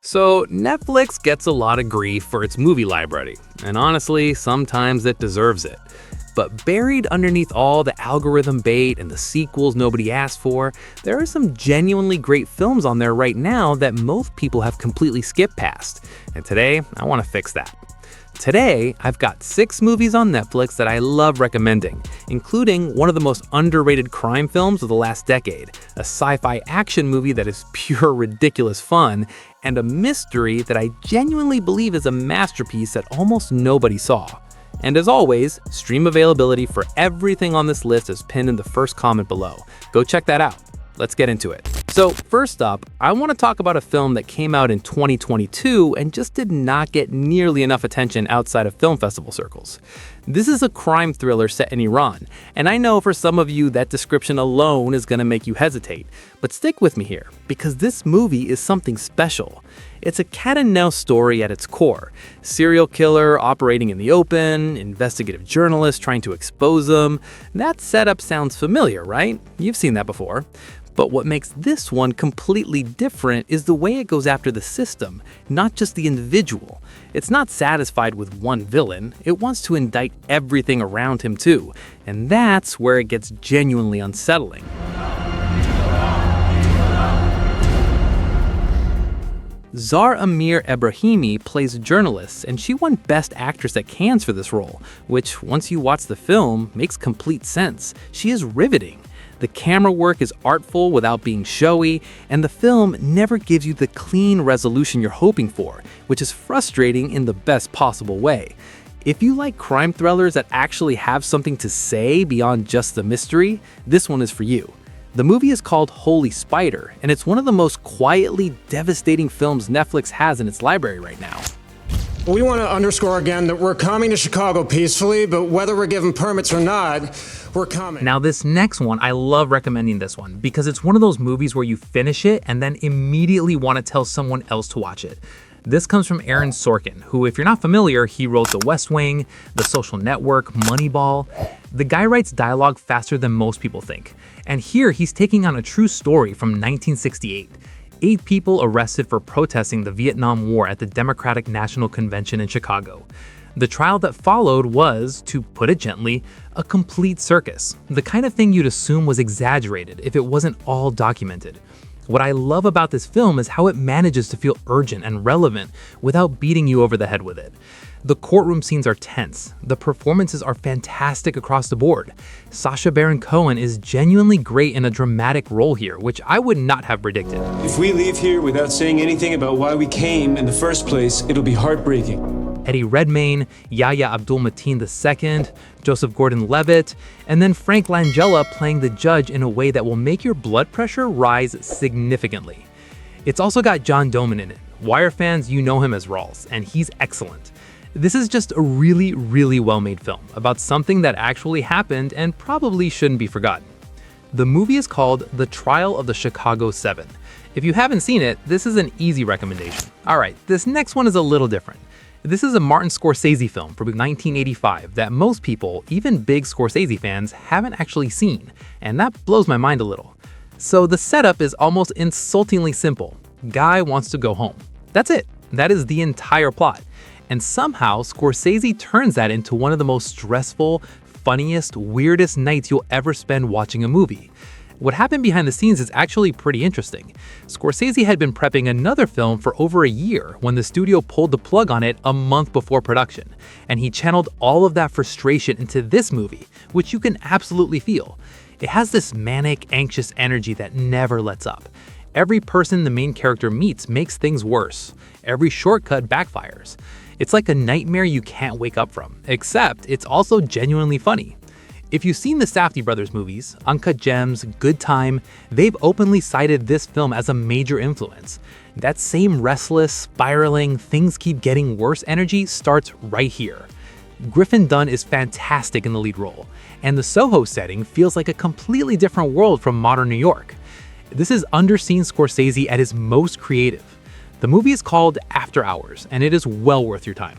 So, Netflix gets a lot of grief for its movie library, and honestly, sometimes it deserves it. But buried underneath all the algorithm bait and the sequels nobody asked for, there are some genuinely great films on there right now that most people have completely skipped past. And today, I want to fix that. Today, I've got 6 movies on Netflix that I love recommending, including one of the most underrated crime films of the last decade, a sci-fi action movie that is pure ridiculous fun, and a mystery that I genuinely believe is a masterpiece that almost nobody saw. And as always, stream availability for everything on this list is pinned in the first comment below. Go check that out. Let's get into it. So first up, I want to talk about a film that came out in 2022 and just did not get nearly enough attention outside of film festival circles. This is a crime thriller set in Iran, and I know for some of you that description alone is going to make you hesitate, but stick with me here, because this movie is something special. It's a cat and mouse story at its core. Serial killer operating in the open, investigative journalist trying to expose them. That setup sounds familiar, right? You've seen that before. But what makes this one completely different is the way it goes after the system, not just the individual. It's not satisfied with one villain, it wants to indict everything around him too. And that's where it gets genuinely unsettling. Zahra Amir Ebrahimi plays a journalist, and she won Best Actress at Cannes for this role, which, once you watch the film, makes complete sense. She is riveting. The camera work is artful without being showy, and the film never gives you the clean resolution you're hoping for, which is frustrating in the best possible way. If you like crime thrillers that actually have something to say beyond just the mystery, this one is for you. The movie is called Holy Spider, and it's one of the most quietly devastating films Netflix has in its library right now. We want to underscore again that we're coming to Chicago peacefully, but whether we're given permits or not, we're coming. Now this next one, I love recommending this one because it's one of those movies where you finish it and then immediately want to tell someone else to watch it. This comes from Aaron Sorkin, who, if you're not familiar, he wrote The West Wing, The Social Network, Moneyball. The guy writes dialogue faster than most people think. And here he's taking on a true story from 1968. 8 people arrested for protesting the Vietnam War at the Democratic National Convention in Chicago. The trial that followed was, to put it gently, a complete circus. The kind of thing you'd assume was exaggerated if it wasn't all documented. What I love about this film is how it manages to feel urgent and relevant without beating you over the head with it. The courtroom scenes are tense. The performances are fantastic across the board. Sacha Baron Cohen is genuinely great in a dramatic role here, which I would not have predicted. If we leave here without saying anything about why we came in the first place, it'll be heartbreaking. Eddie Redmayne, Yahya Abdul-Mateen II, Joseph Gordon-Levitt, and then Frank Langella playing the judge in a way that will make your blood pressure rise significantly. It's also got John Doman in it. Wire fans, you know him as Rawls, and he's excellent. This is just a really, really well-made film about something that actually happened and probably shouldn't be forgotten. The movie is called The Trial of the Chicago 7. If you haven't seen it, this is an easy recommendation. Alright, this next one is a little different. This is a Martin Scorsese film from 1985 that most people, even big Scorsese fans, haven't actually seen, and that blows my mind a little. So the setup is almost insultingly simple. Guy wants to go home. That's it. That is the entire plot. And somehow, Scorsese turns that into one of the most stressful, funniest, weirdest nights you'll ever spend watching a movie. What happened behind the scenes is actually pretty interesting. Scorsese had been prepping another film for over a year when the studio pulled the plug on it a month before production, and he channeled all of that frustration into this movie, which you can absolutely feel. It has this manic, anxious energy that never lets up. Every person the main character meets makes things worse. Every shortcut backfires. It's like a nightmare you can't wake up from, except it's also genuinely funny. If you've seen the Safdie brothers movies, Uncut Gems, Good Time, they've openly cited this film as a major influence. That same restless, spiraling, things keep getting worse energy starts right here. Griffin Dunne is fantastic in the lead role, and the Soho setting feels like a completely different world from modern New York. This is underseen Scorsese at his most creative. The movie is called After Hours, and it is well worth your time.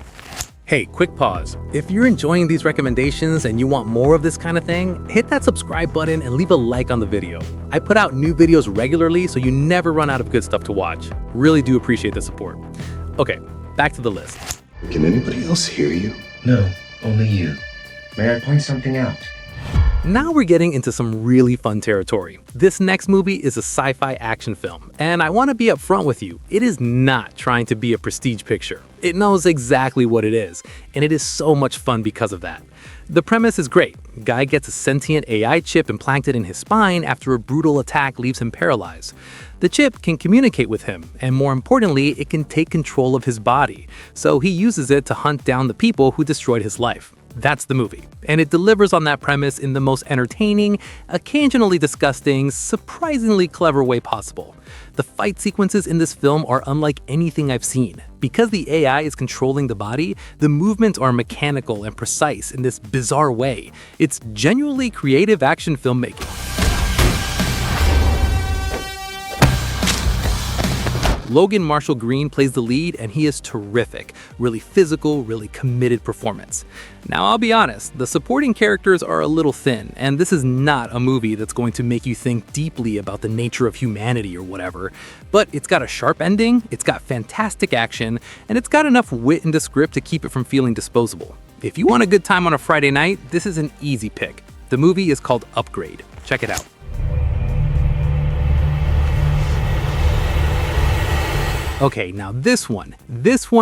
Hey, quick pause. If you're enjoying these recommendations and you want more of this kind of thing, hit that subscribe button and leave a like on the video. I put out new videos regularly so you never run out of good stuff to watch. Really do appreciate the support. Okay, back to the list. Can anybody else hear you? No, only you. May I point something out? Now we're getting into some really fun territory. This next movie is a sci-fi action film, and I want to be upfront with you, it is not trying to be a prestige picture. It knows exactly what it is, and it is so much fun because of that. The premise is great. Guy gets a sentient AI chip implanted in his spine after a brutal attack leaves him paralyzed. The chip can communicate with him, and more importantly, it can take control of his body, so he uses it to hunt down the people who destroyed his life. That's the movie, and it delivers on that premise in the most entertaining, occasionally disgusting, surprisingly clever way possible. The fight sequences in this film are unlike anything I've seen. Because the AI is controlling the body, the movements are mechanical and precise in this bizarre way. It's genuinely creative action filmmaking. Logan Marshall Green plays the lead, and he is terrific. Really physical, really committed performance. Now, I'll be honest, the supporting characters are a little thin, and this is not a movie that's going to make you think deeply about the nature of humanity or whatever. But it's got a sharp ending, it's got fantastic action, and it's got enough wit in the script to keep it from feeling disposable. If you want a good time on a Friday night, this is an easy pick. The movie is called Upgrade. Check it out. Okay, now this one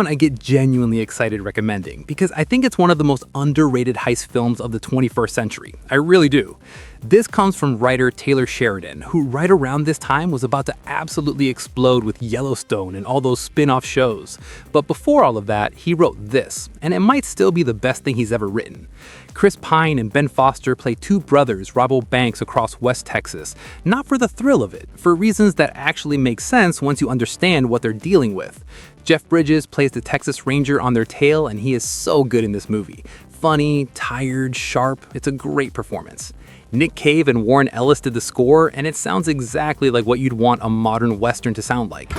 I get genuinely excited recommending because I think it's one of the most underrated heist films of the 21st century. I really do. This comes from writer Taylor Sheridan, who right around this time was about to absolutely explode with Yellowstone and all those spin-off shows. But before all of that, he wrote this, and it might still be the best thing he's ever written. Chris Pine and Ben Foster play two brothers rob banks across West Texas, not for the thrill of it, for reasons that actually make sense once you understand what they're dealing with. Jeff Bridges plays the Texas Ranger on their tail, and he is so good in this movie. Funny, tired, sharp, it's a great performance. Nick Cave and Warren Ellis did the score, and it sounds exactly like what you'd want a modern Western to sound like.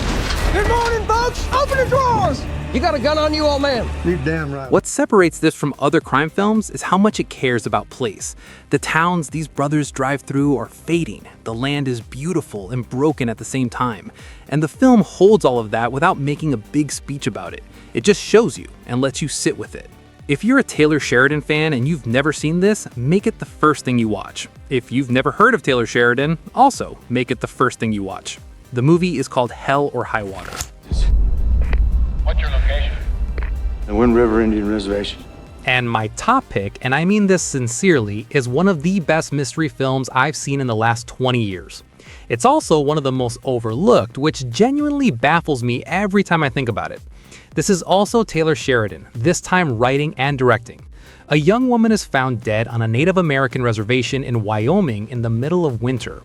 Good morning, folks! Open the drawers! You got a gun on you, old man? You're damn right. What separates this from other crime films is how much it cares about place. The towns these brothers drive through are fading. The land is beautiful and broken at the same time. And the film holds all of that without making a big speech about it. It just shows you and lets you sit with it. If you're a Taylor Sheridan fan and you've never seen this, make it the first thing you watch. If you've never heard of Taylor Sheridan, also make it the first thing you watch. The movie is called Hell or High Water. What's your location? The Wind River Indian Reservation. And my top pick, and I mean this sincerely, is one of the best mystery films I've seen in the last 20 years. It's also one of the most overlooked, which genuinely baffles me every time I think about it. This is also Taylor Sheridan, this time writing and directing. A young woman is found dead on a Native American reservation in Wyoming in the middle of winter.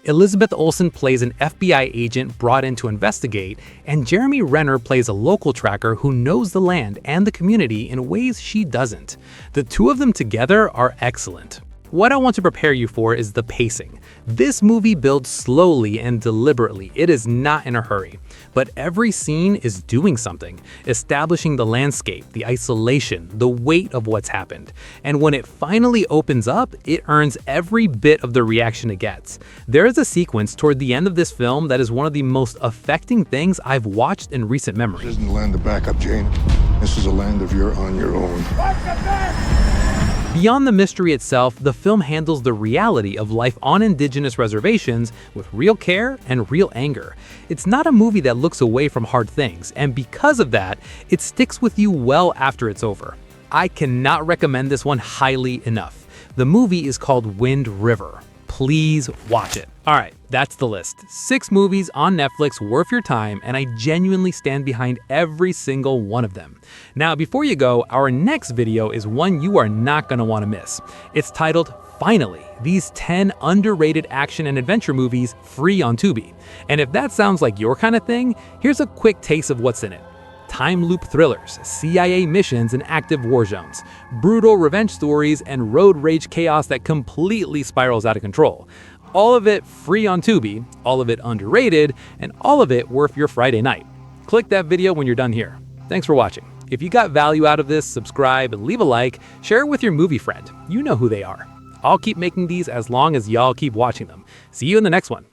Elizabeth Olsen plays an FBI agent brought in to investigate, and Jeremy Renner plays a local tracker who knows the land and the community in ways she doesn't. The two of them together are excellent. What I want to prepare you for is the pacing. This movie builds slowly and deliberately. It is not in a hurry. But every scene is doing something, establishing the landscape, the isolation, the weight of what's happened. And when it finally opens up, it earns every bit of the reaction it gets. There is a sequence toward the end of this film that is one of the most affecting things I've watched in recent memory. This isn't a land of backup, Jane. This is a land of you're on your own. Beyond the mystery itself, the film handles the reality of life on indigenous reservations with real care and real anger. It's not a movie that looks away from hard things, and because of that, it sticks with you well after it's over. I cannot recommend this one highly enough. The movie is called Wind River. Please watch it. All right, that's the list. 6 movies on Netflix worth your time, and I genuinely stand behind every single one of them. Now, before you go, our next video is one you are not going to want to miss. It's titled, Finally, these 10 underrated action and adventure movies free on Tubi. And if that sounds like your kind of thing, here's a quick taste of what's in it. Time loop thrillers, CIA missions and active war zones, brutal revenge stories, and road rage chaos that completely spirals out of control. All of it free on Tubi, all of it underrated, and all of it worth your Friday night. Click that video when you're done here. Thanks for watching. If you got value out of this, subscribe and leave a like, share it with your movie friend. You know who they are. I'll keep making these as long as y'all keep watching them. See you in the next one.